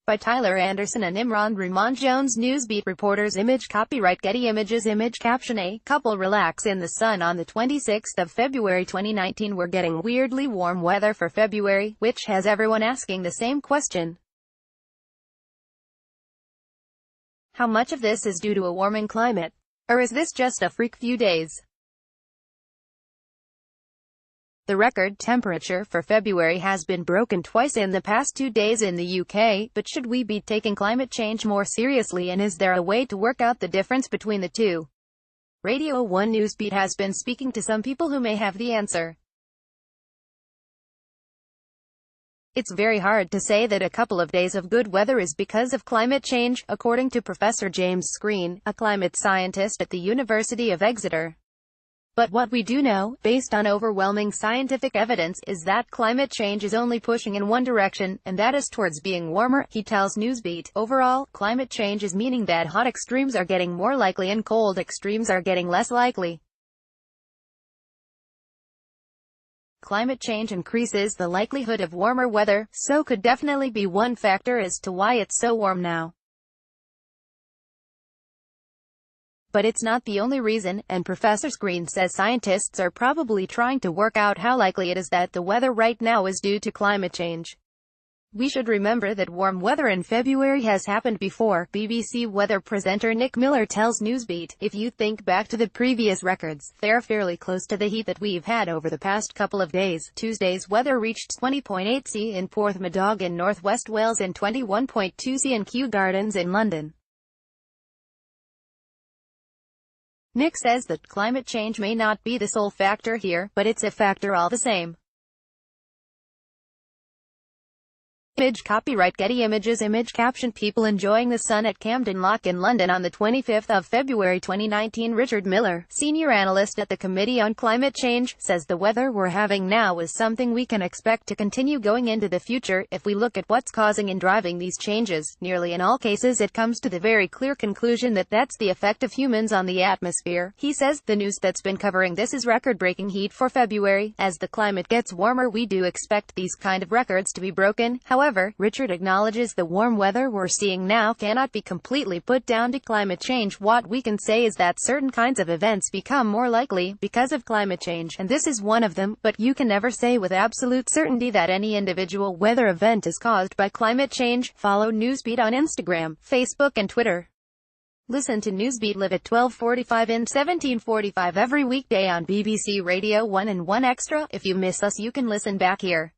By Tyler Anderson and Imran Rahman. Jones Newsbeat reporters. Image copyright Getty Images. Image caption: A couple relax in the sun on the 26th of February 2019. We're getting weirdly warm weather for February, which has everyone asking the same question. How much of this is due to a warming climate? Or is this just a freak few days? The record temperature for February has been broken twice in the past 2 days in the UK, but should we be taking climate change more seriously, and is there a way to work out the difference between the two? Radio 1 Newsbeat has been speaking to some people who may have the answer. It's very hard to say that a couple of days of good weather is because of climate change, according to Professor James Screen, a climate scientist at the University of Exeter. But what we do know, based on overwhelming scientific evidence, is that climate change is only pushing in one direction, and that is towards being warmer, he tells Newsbeat. Overall, climate change is meaning that hot extremes are getting more likely and cold extremes are getting less likely. Climate change increases the likelihood of warmer weather, so could definitely be one factor as to why it's so warm now. But it's not the only reason, and Professor Screen says scientists are probably trying to work out how likely it is that the weather right now is due to climate change. We should remember that warm weather in February has happened before, BBC weather presenter Nick Miller tells Newsbeat. If you think back to the previous records, they're fairly close to the heat that we've had over the past couple of days. Tuesday's weather reached 20.8 C in Porthmadog in northwest Wales and 21.2 C in Kew Gardens in London. Nick says that climate change may not be the sole factor here, but it's a factor all the same. Image copyright Getty Images. Image caption: People enjoying the sun at Camden Lock in London on the 25th of February 2019. Richard Miller, senior analyst at the Committee on Climate Change, says the weather we're having now is something we can expect to continue going into the future. If we look at what's causing and driving these changes, nearly in all cases it comes to the very clear conclusion that that's the effect of humans on the atmosphere. He says, the news that's been covering this is record-breaking heat for February. As the climate gets warmer, we do expect these kind of records to be broken. However, Richard acknowledges the warm weather we're seeing now cannot be completely put down to climate change. What we can say is that certain kinds of events become more likely because of climate change, and this is one of them, but you can never say with absolute certainty that any individual weather event is caused by climate change. Follow Newsbeat on Instagram, Facebook and Twitter. Listen to Newsbeat live at 12:45 and 17:45 every weekday on BBC Radio 1 and 1 Extra. If you miss us, you can listen back here.